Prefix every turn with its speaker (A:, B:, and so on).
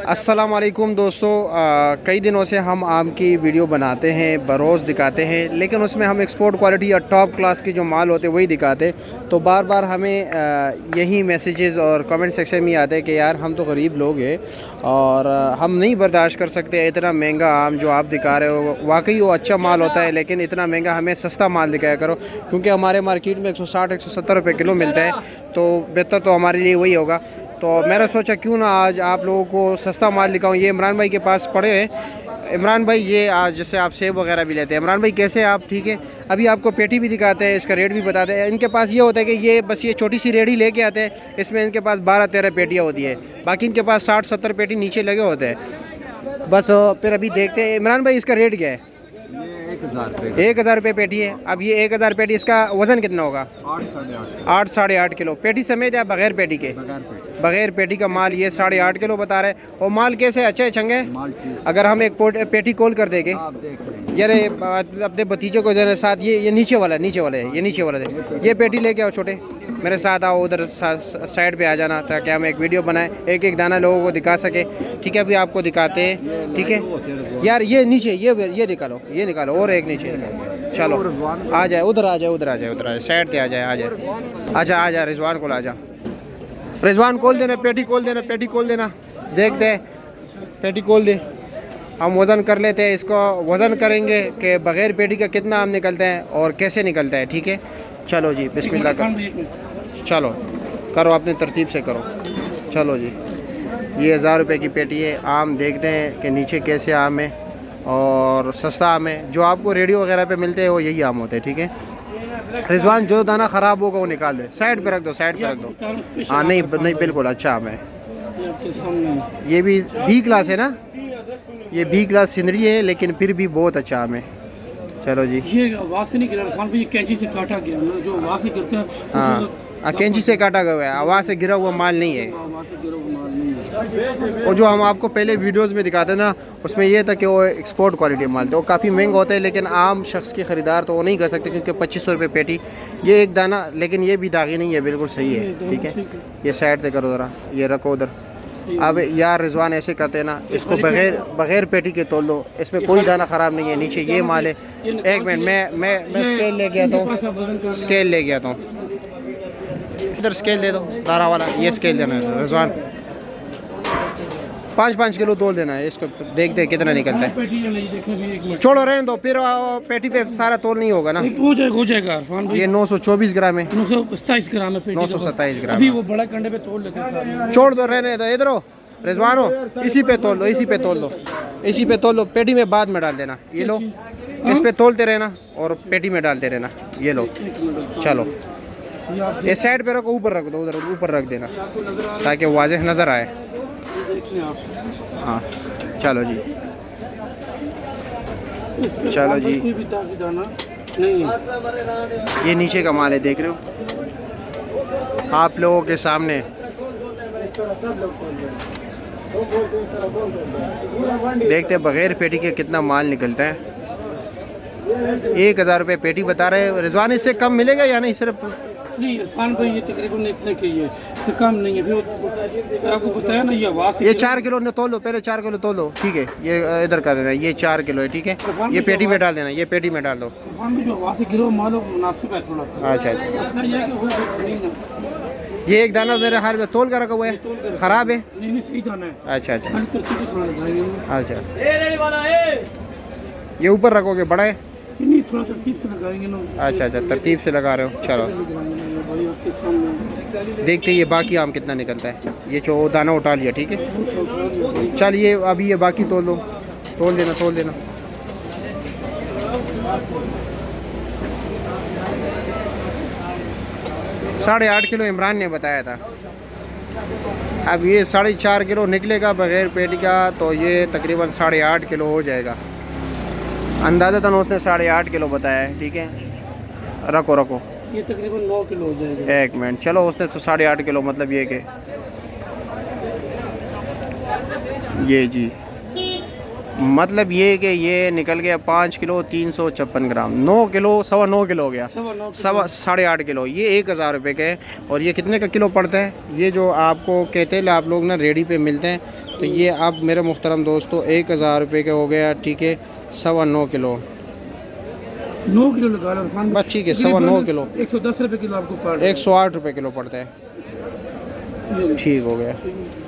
A: अस्सलाम वालेकुम दोस्तों, कई दिनों से हम आम की वीडियो बनाते हैं, बरोज़ दिखाते हैं, लेकिन उसमें हम एक्सपोर्ट क्वालिटी या टॉप क्लास की जो माल होते हैं वही दिखाते। तो बार बार हमें यही मैसेजेस और कमेंट सेक्शन में आते हैं कि यार हम तो गरीब लोग हैं और हम नहीं बर्दाश्त कर सकते इतना महंगा आम जो आप दिखा रहे हो। वाकई वो अच्छा माल होता है, लेकिन इतना महंगा हमें सस्ता माल दिखाया करो, क्योंकि हमारे मार्केट में 160-170 रुपये किलो मिलता है। तो बेहतर तो हमारे लिए वही होगा। तो मैंने सोचा क्यों ना आज आप लोगों को सस्ता माल दिखाऊं। ये इमरान भाई के पास पड़े हैं। इमरान भाई, ये आज जैसे आप सेब वगैरह भी लेते हैं, इमरान भाई कैसे आप? ठीक है, अभी आपको पेटी भी दिखाते हैं, इसका रेट भी बताते हैं। इनके पास ये होता है कि ये बस ये छोटी सी रेडी लेके आते हैं, इसमें इनके पास 12-13 पेटियाँ होती है, बाकी इनके पास 60-70 पेटी नीचे लगे होते हैं बस। फिर अभी देखते हैं इमरान भाई इसका रेट क्या है? 1,000 रुपये पेटी है। अब ये 1,000 पेटी, इसका वज़न कितना होगा? 8-8.5 किलो पेटी समेत या बगैर पेटी के? बगैर पेटी का माल ये 8.5 किलो बता रहे हैं। और माल कैसे अच्छा है, चंगे? अगर हम एक पेटी कॉल कर देंगे यार अपने भतीजे को जरा साथ, ये नीचे वाला है, ये नीचे वाला है, ये पेटी लेके आओ छोटे, मेरे साथ आओ, उधर साइड पे आ जाना, ताकि हम एक वीडियो बनाएं, एक एक दाना लोगों को दिखा सके। ठीक है, अभी आपको दिखाते हैं। ठीक है यार, ये नीचे ये निकालो और एक नीचे चलो आ जाए, उधर आ जाए, साइड पे आ जाए। आ जा रिजवान को आ जा, रिजवान खोल देना, पेटी खोल देना। देखते हैं, पेटी खोल दे, हम वज़न कर लेते हैं। इसको वज़न करेंगे कि बग़ैर पेटी का कितना आम निकलता है और कैसे निकलता है। ठीक है, चलो जी, बिस्मिल्लाह कर, चलो करो, अपनी तरतीब से करो। चलो जी, ये 1,000 रुपये की पेटी है। आम देखते हैं कि नीचे कैसे आम है और सस्ता आम है। जो आपको रेडियो वगैरह पे मिलते हैं वो यही आम होते हैं। ठीक है रिजवान, जो दाना ख़राब होगा वो निकाल दे, साइड पे रख दो। हाँ नहीं बिल्कुल अच्छा आम है। ये भी बी क्लास है ना, ये बी क्लास सिंदरी है, लेकिन फिर भी बहुत अच्छा आम है। चलो जी,
B: ये वहाँ से नहीं गिरा, ये कैंची से काटा गया ना, जो वहाँ से गिरता है।
A: हाँ कैंची से काटा गया है, आवाज़ से गिरा हुआ माल नहीं है। और जो हम आपको पहले वीडियोस में दिखाते ना, उसमें ये था कि वो एक्सपोर्ट क्वालिटी माल था, वो काफ़ी महंगा होता है, लेकिन आम शख्स के ख़रीदार तो वो नहीं कर सकते, क्योंकि 2500 रुपये पेटी ये एक दाना। लेकिन ये भी दागी नहीं है, बिल्कुल सही है। ठीक है, ये साइड पे करो ज़रा, ये रखो उधर। अब यार रिजवान ऐसे करते ना, इसको बगैर पेटी के तोल दो, इसमें कोई दाना ख़राब नहीं है। नीचे ये माल है। एक मिनट, मैं स्केल लेके आता हूँ, इधर स्केल दे दो, दारा वाला ये स्केल देना है रिजवान। 5-5 किलो तोल देना है इसको, देखते हैं कितना निकलता है। छोड़ो रहने दो, फिर पेटी पे सारा तोल नहीं होगा ना।
B: हो जाएगा।
A: ये 924 ग्राम है,
B: 927 ग्राम है,
A: 927 ग्राम।
B: अभी वो बड़ा कंडे पे तोल लेते हैं।
A: छोड़ दो, रहने दो, इधर हो रिजवानो, इसी पे तोल दो, पेटी में बाद में डाल देना। ये लो, इस पे तोलते रहना और पेटी में डालते रहना। ये लो, चलो ये साइड पे रखो, ऊपर रख दो, उधर ऊपर रख देना ताकि वाज़ेह नज़र आए। हाँ चलो जी, ये नीचे का माल है, देख रहे हो आप लोगों के सामने। देखते हैं बगैर पेटी के कितना माल निकलता है। 1,000 रुपये पेटी बता रहे हैं रिजवान, इससे कम मिलेगा या नहीं? सिर्फ
B: नहीं इरफान भाई, ये तकरीबन इतने की है, इससे कम नहीं है। फिर आपको बताया ना, ये आवाज़
A: ये 4 किलो ने तोल दो, पहले 4 किलो तोल दो। ठीक है, ये इधर कर देना, ये 4 किलो है। ठीक है, ये पेटी में डाल देना, ये पेटी में डाल दो।
B: इरफान भाई, जो आवाज़ से गिरो माल मुनासिब है थोड़ा सा।
A: अच्छा, ये एक दाना मेरे हाल में तोल कर रखा हुआ है, ख़राब है?
B: नहीं सही दाना है।
A: अच्छा, ये ऊपर रखोगे, बड़ा है?
B: नहीं, थोड़ा तरतीब से लगाएंगे ना।
A: अच्छा, तरतीब से लगा रहे हो। चलो देखते ये बाकी आम कितना निकलता है। ये जो दाना उठा लिया, ठीक है, चल ये अभी ये बाकी तोल देना। 8.5 किलो इमरान ने बताया था। अब ये 4.5 किलो निकलेगा बगैर पेटी का, तो ये तकरीबन 8.5 किलो हो जाएगा अंदाज़तन। उसने 8.5 किलो बताया है। ठीक है, रखो,
B: ये तकरीबन 9 किलो हो जाएगा।
A: एक मिनट, चलो उसने तो 8.5 किलो, मतलब ये कि ये जी, मतलब ये कि ये निकल गया 5 किलो 356 ग्राम, 9 किलो 9.25 किलो हो गया, 8.5 किलो। ये 1,000 रुपये के है। और ये कितने का किलो पड़ता है? ये जो आपको कहते हैं आप लोग ना रेडी पे मिलते हैं, तो ये अब मेरे मुहतरम दोस्तों 1000 रुपये के हो गया, ठीक है, 9.25 किलो,
B: 9 किलो लगा लो इरफान।
A: बस ठीक है, 9.25 किलो
B: 110 रुपये किलो आपको पड़
A: 108 रुपये किलो पड़ता है,
B: ये
A: ठीक हो गया।
B: ठीक है।